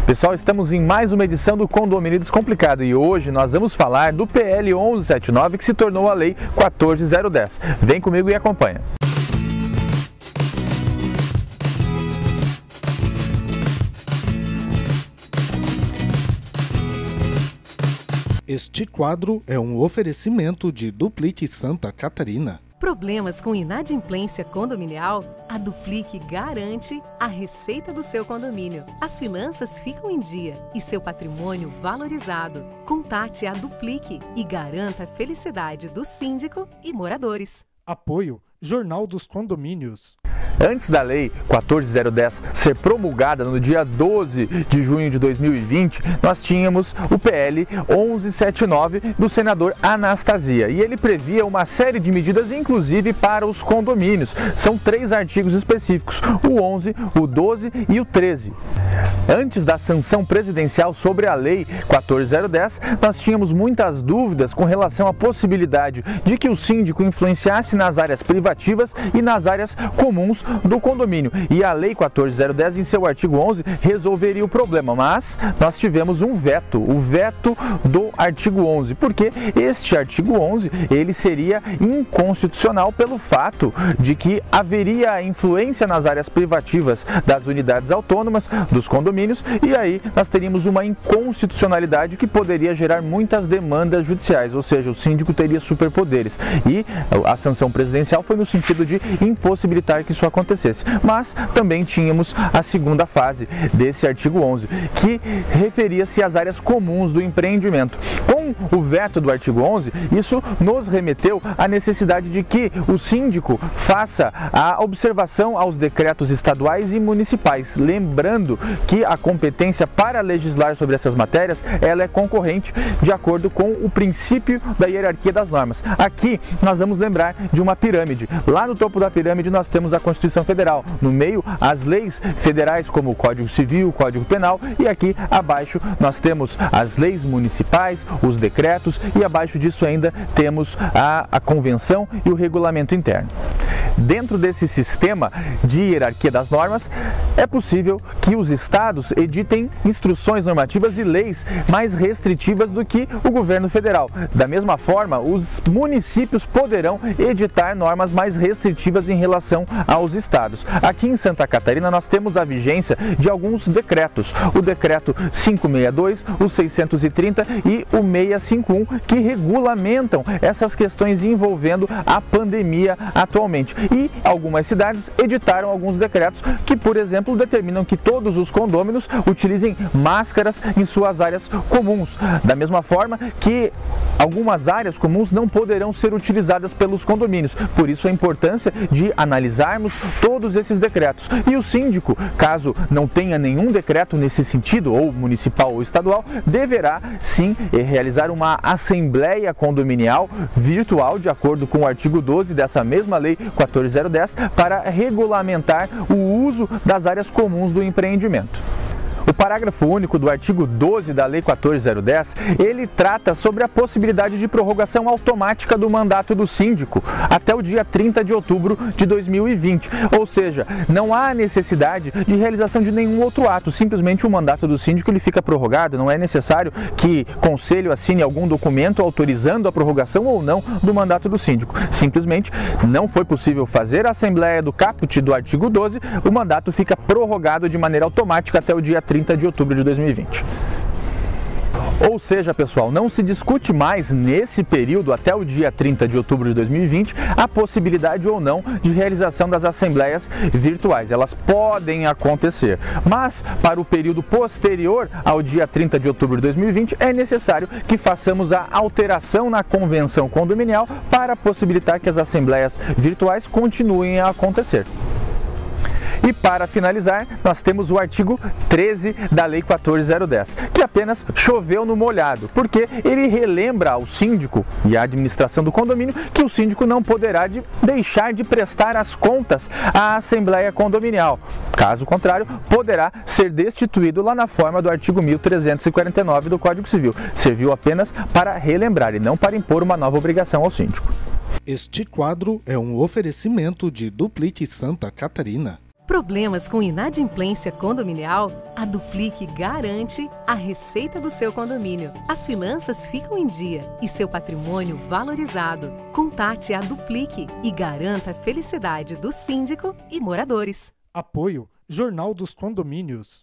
Pessoal, estamos em mais uma edição do Condomínio Descomplicado e hoje nós vamos falar do PL 1179 que se tornou a Lei 14010. Vem comigo e acompanha. Este quadro é um oferecimento de Duplique Santa Catarina. Problemas com inadimplência condominial? A Duplique garante a receita do seu condomínio. As finanças ficam em dia e seu patrimônio valorizado. Contate a Duplique e garanta a felicidade do síndico e moradores. Apoio Jornal dos Condomínios. Antes da Lei 14010 ser promulgada no dia 12 de junho de 2020, nós tínhamos o PL 1179 do senador Anastasia e ele previa uma série de medidas, inclusive para os condomínios. São 3 artigos específicos, o 11, o 12 e o 13. Antes da sanção presidencial sobre a Lei 14010, nós tínhamos muitas dúvidas com relação à possibilidade de que o síndico influenciasse nas áreas privativas e nas áreas comuns do condomínio. E a Lei 14010, em seu artigo 11, resolveria o problema, mas nós tivemos um veto, o veto do artigo 11, porque este artigo 11, ele seria inconstitucional pelo fato de que haveria influência nas áreas privativas das unidades autônomas, dos condomínios, e aí nós teríamos uma inconstitucionalidade que poderia gerar muitas demandas judiciais, ou seja, o síndico teria superpoderes. E a sanção presidencial foi no sentido de impossibilitar que isso acontecesse. Mas também tínhamos a segunda fase desse artigo 11, que referia-se às áreas comuns do empreendimento. Com o veto do artigo 11, isso nos remeteu à necessidade de que o síndico faça a observação aos decretos estaduais e municipais, lembrando que a competência para legislar sobre essas matérias, ela é concorrente de acordo com o princípio da hierarquia das normas. Aqui nós vamos lembrar de uma pirâmide. Lá no topo da pirâmide nós temos a Constituição Federal, no meio as leis federais como o Código Civil, o Código Penal, e aqui abaixo nós temos as leis municipais, os decretos, e abaixo disso ainda temos a Convenção e o Regulamento Interno. Dentro desse sistema de hierarquia das normas, é possível que os estados editem instruções normativas e leis mais restritivas do que o governo federal. Da mesma forma, os municípios poderão editar normas mais restritivas em relação aos estados. Aqui em Santa Catarina nós temos a vigência de alguns decretos, o decreto 562, o 630 e o 651, que regulamentam essas questões envolvendo a pandemia atualmente. E algumas cidades editaram alguns decretos que, por exemplo, determinam que todos os condôminos utilizem máscaras em suas áreas comuns. Da mesma forma que algumas áreas comuns não poderão ser utilizadas pelos condomínios. Por isso a importância de analisarmos todos esses decretos. E o síndico, caso não tenha nenhum decreto nesse sentido, ou municipal ou estadual, deverá sim realizar uma assembleia condominial virtual, de acordo com o artigo 12 dessa mesma Lei 14010, para regulamentar o uso das áreas comuns do empreendimento. O parágrafo único do artigo 12 da Lei 14010, ele trata sobre a possibilidade de prorrogação automática do mandato do síndico até o dia 30 de outubro de 2020. Ou seja, não há necessidade de realização de nenhum outro ato, simplesmente o mandato do síndico ele fica prorrogado, não é necessário que o conselho assine algum documento autorizando a prorrogação ou não do mandato do síndico. Simplesmente não foi possível fazer a assembleia do caput do artigo 12, o mandato fica prorrogado de maneira automática até o dia 30 de outubro de 2020. Ou seja, pessoal, não se discute mais nesse período, até o dia 30 de outubro de 2020, a possibilidade ou não de realização das assembleias virtuais. Elas podem acontecer, mas para o período posterior ao dia 30 de outubro de 2020 é necessário que façamos a alteração na convenção condominial para possibilitar que as assembleias virtuais continuem a acontecer. E para finalizar, nós temos o artigo 13 da Lei 14010, que apenas choveu no molhado, porque ele relembra ao síndico e à administração do condomínio que o síndico não poderá deixar de prestar as contas à Assembleia Condominial. Caso contrário, poderá ser destituído lá na forma do artigo 1349 do Código Civil. Serviu apenas para relembrar e não para impor uma nova obrigação ao síndico. Este quadro é um oferecimento de Duplique Santa Catarina. Problemas com inadimplência condominial? A Duplique garante a receita do seu condomínio. As finanças ficam em dia e seu patrimônio valorizado. Contate a Duplique e garanta a felicidade do síndico e moradores. Apoio Jornal dos Condomínios.